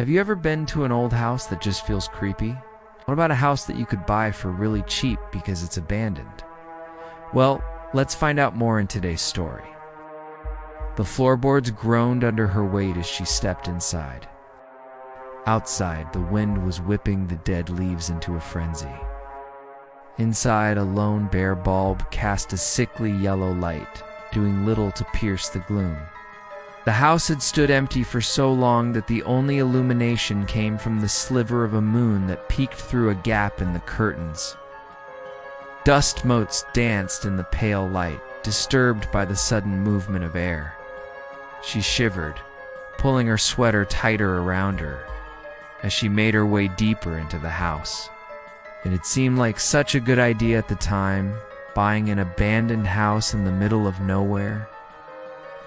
Have you ever been to an old house that just feels creepy? What about a house that you could buy for really cheap because it's abandoned? Well, let's find out more in today's story. The floorboards groaned under her weight as she stepped inside. Outside, the wind was whipping the dead leaves into a frenzy. Inside, a lone bare bulb cast a sickly yellow light, doing little to pierce the gloom. The house had stood empty for so long that the only illumination came from the sliver of a moon that peeked through a gap in the curtains. Dust motes danced in the pale light, disturbed by the sudden movement of air. She shivered, pulling her sweater tighter around her as she made her way deeper into the house. It had seemed like such a good idea at the time, buying an abandoned house in the middle of nowhere.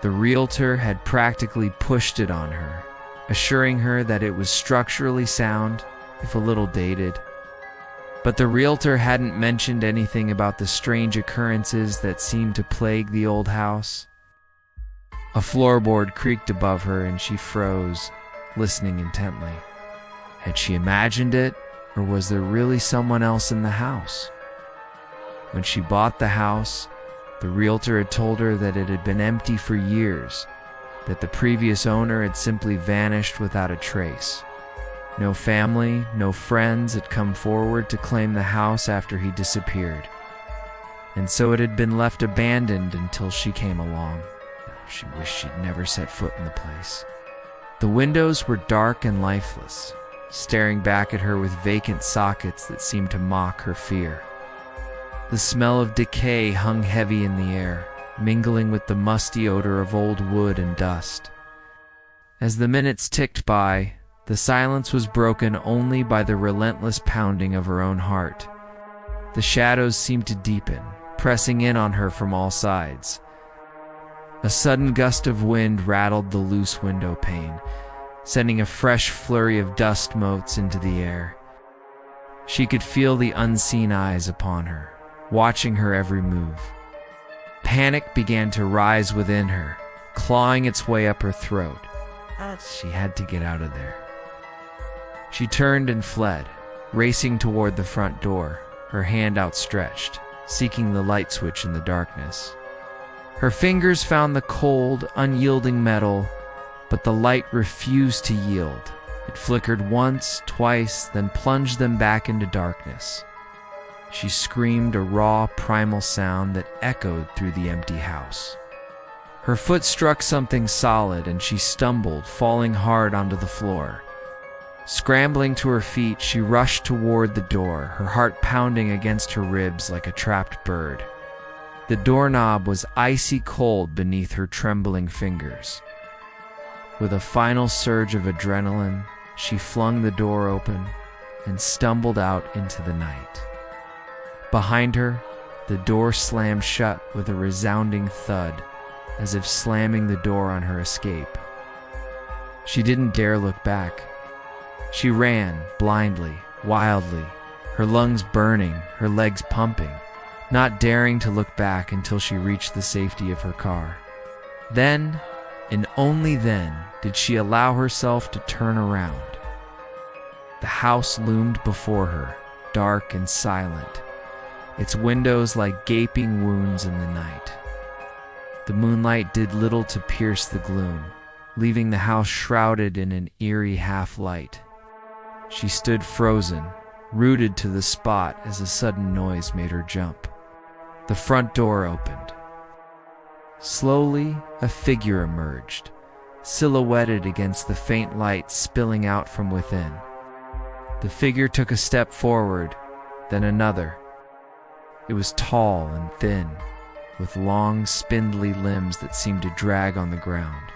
The realtor had practically pushed it on her, assuring her that it was structurally sound, if a little dated. But the realtor hadn't mentioned anything about the strange occurrences that seemed to plague the old house. A floorboard creaked above her and she froze, listening intently. Had she imagined it, or was there really someone else in the house? When she bought the house, the realtor had told her that it had been empty for years, that the previous owner had simply vanished without a trace. No family, no friends had come forward to claim the house after he disappeared. And so it had been left abandoned until she came along. She wished she'd never set foot in the place. The windows were dark and lifeless, staring back at her with vacant sockets that seemed to mock her fear. The smell of decay hung heavy in the air, mingling with the musty odor of old wood and dust. As the minutes ticked by, the silence was broken only by the relentless pounding of her own heart. The shadows seemed to deepen, pressing in on her from all sides. A sudden gust of wind rattled the loose window pane, sending a fresh flurry of dust motes into the air. She could feel the unseen eyes upon her, watching her every move. Panic began to rise within her, clawing its way up her throat. She had to get out of there. She turned and fled, racing toward the front door, her hand outstretched, seeking the light switch in the darkness. Her fingers found the cold, unyielding metal, but the light refused to yield. It flickered once, twice, then plunged them back into darkness. She screamed a raw, primal sound that echoed through the empty house. Her foot struck something solid and she stumbled, falling hard onto the floor. Scrambling to her feet, she rushed toward the door, her heart pounding against her ribs like a trapped bird. The doorknob was icy cold beneath her trembling fingers. With a final surge of adrenaline, she flung the door open and stumbled out into the night. Behind her, the door slammed shut with a resounding thud, as if slamming the door on her escape. She didn't dare look back. She ran, blindly, wildly, her lungs burning, her legs pumping, not daring to look back until she reached the safety of her car. Then, and only then, did she allow herself to turn around. The house loomed before her, dark and silent, its windows like gaping wounds in the night. The moonlight did little to pierce the gloom, leaving the house shrouded in an eerie half-light. She stood frozen, rooted to the spot as a sudden noise made her jump. The front door opened. Slowly, a figure emerged, silhouetted against the faint light spilling out from within. The figure took a step forward, then another. It was tall and thin, with long, spindly limbs that seemed to drag on the ground.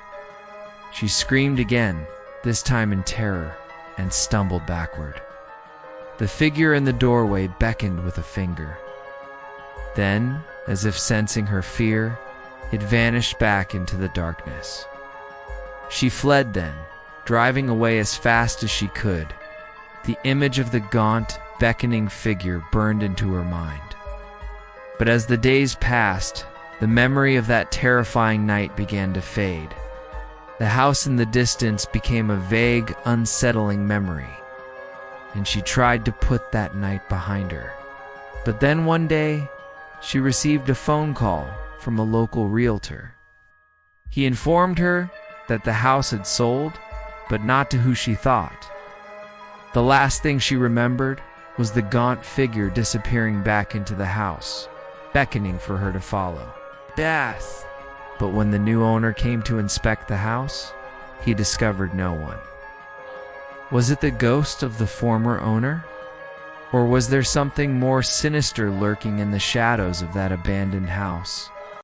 She screamed again, this time in terror, and stumbled backward. The figure in the doorway beckoned with a finger. Then, as if sensing her fear, it vanished back into the darkness. She fled then, driving away as fast as she could. The image of the gaunt, beckoning figure burned into her mind. But as the days passed, the memory of that terrifying night began to fade. The house in the distance became a vague, unsettling memory, and she tried to put that night behind her. But then one day, she received a phone call from a local realtor. He informed her that the house had sold, but not to who she thought. The last thing she remembered was the gaunt figure disappearing back into the house, beckoning for her to follow. Beth! But when the new owner came to inspect the house, he discovered no one. Was it the ghost of the former owner? Or was there something more sinister lurking in the shadows of that abandoned house?